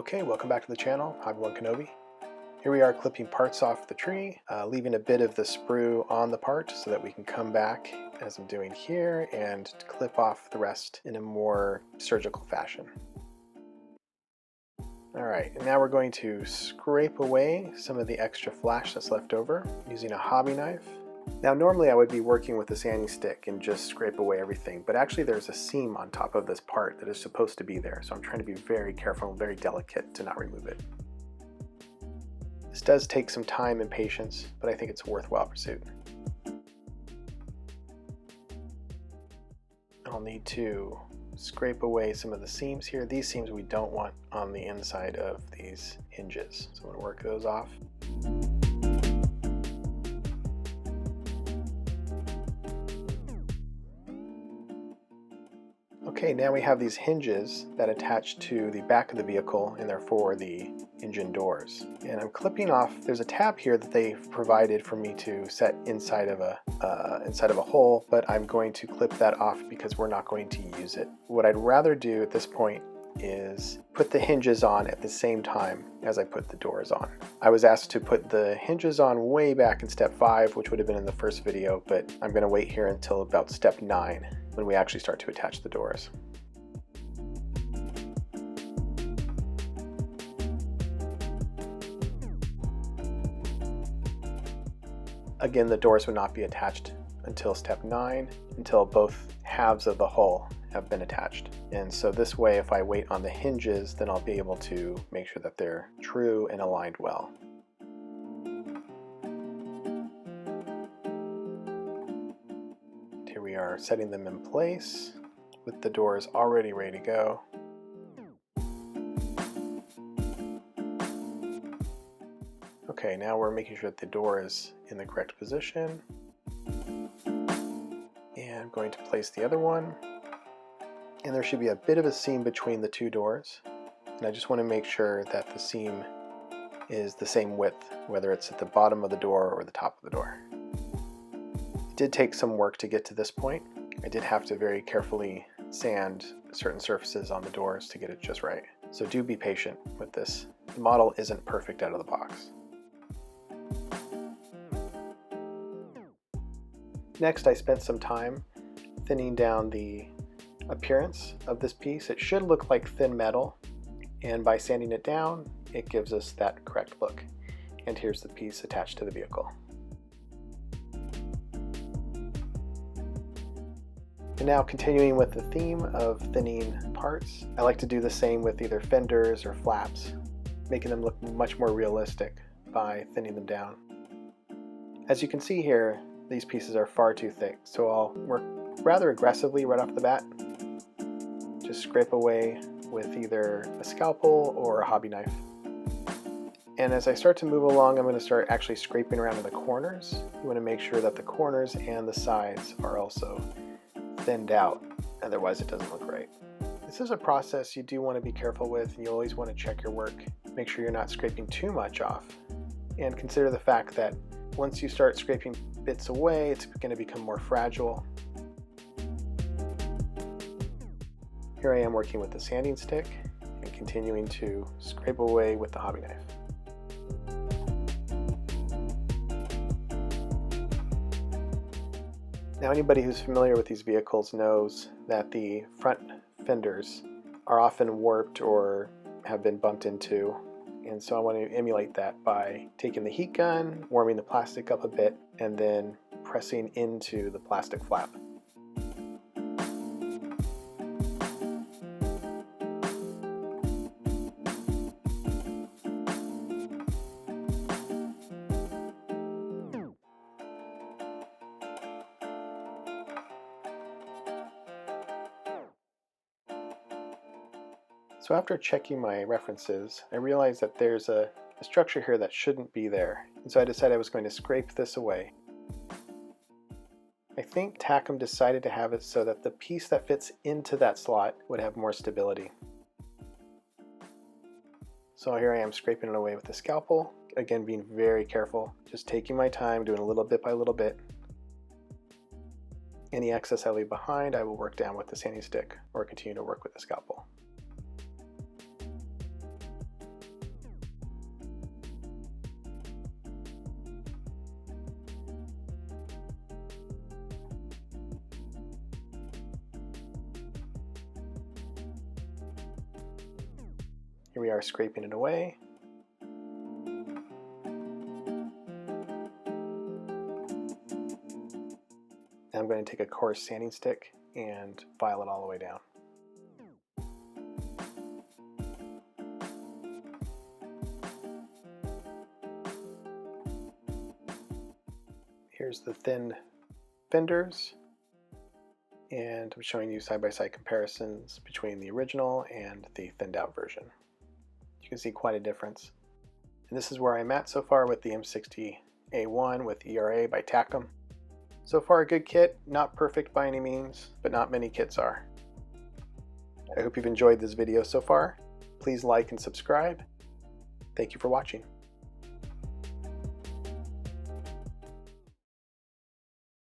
Okay, welcome back to the channel. I'm One Kenobi. Here we are clipping parts off the tree, leaving a bit of the sprue on the part so that we can come back, as I'm doing here, and clip off the rest in a more surgical fashion. Alright, and now we're going to scrape away some of the extra flash that's left over using a hobby knife. Now normally I would be working with a sanding stick and just scrape away everything, but actually there's a seam on top of this part that is supposed to be there, so I'm trying to be very careful and very delicate to not remove it. This does take some time and patience, but I think it's a worthwhile pursuit. I'll need to scrape away some of the seams here. These seams we don't want on the inside of these hinges, so I'm going to work those off. Okay, now we have these hinges that attach to the back of the vehicle and therefore the engine doors. And I'm clipping off, there's a tab here that they've provided for me to set inside of a hole, but I'm going to clip that off because we're not going to use it. What I'd rather do at this point is put the hinges on at the same time as I put the doors on. I was asked to put the hinges on way back in step 5, which would have been in the first video, but I'm going to wait here until about step 9 when we actually start to attach the doors. Again, the doors would not be attached until step 9, until both halves of the hull have been attached. And so this way, if I wait on the hinges, then I'll be able to make sure that they're true and aligned well. Here we are setting them in place with the doors already ready to go. Okay, now we're making sure that the door is in the correct position. And I'm going to place the other one. And there should be a bit of a seam between the two doors. And I just want to make sure that the seam is the same width, whether it's at the bottom of the door or the top of the door. It did take some work to get to this point. I did have to very carefully sand certain surfaces on the doors to get it just right. So do be patient with this. The model isn't perfect out of the box. Next, I spent some time thinning down the appearance of this piece. It should look like thin metal, and by sanding it down, it gives us that correct look. And here's the piece attached to the vehicle. And now continuing with the theme of thinning parts, I like to do the same with either fenders or flaps, making them look much more realistic by thinning them down. As you can see here, these pieces are far too thick, so I'll work rather aggressively right off the bat. Just scrape away with either a scalpel or a hobby knife. And as I start to move along, I'm going to start actually scraping around in the corners. You want to make sure that the corners and the sides are also thinned out, otherwise it doesn't look right. This is a process you do want to be careful with, and you always want to check your work. Make sure you're not scraping too much off, and consider the fact that once you start scraping bits away, it's going to become more fragile. Here I am working with the sanding stick and continuing to scrape away with the hobby knife. Now, anybody who's familiar with these vehicles knows that the front fenders are often warped or have been bumped into. And so I want to emulate that by taking the heat gun, warming the plastic up a bit, and then pressing into the plastic flap. So after checking my references, I realized that there's a structure here that shouldn't be there. And so I decided I was going to scrape this away. I think Takom decided to have it so that the piece that fits into that slot would have more stability. So here I am scraping it away with the scalpel. Again, being very careful, just taking my time, doing a little bit by little bit. Any excess I leave behind, I will work down with the sanding stick or continue to work with the scalpel. Here we are scraping it away. Now I'm going to take a coarse sanding stick and file it all the way down. Here's the thin fenders, and I'm showing you side-by-side comparisons between the original and the thinned out version. You can see quite a difference. And this is where I'm at so far with the M60A1 with ERA by Takom. So far a good kit, not perfect by any means, but not many kits are. I hope you've enjoyed this video so far. Please like and subscribe. Thank you for watching.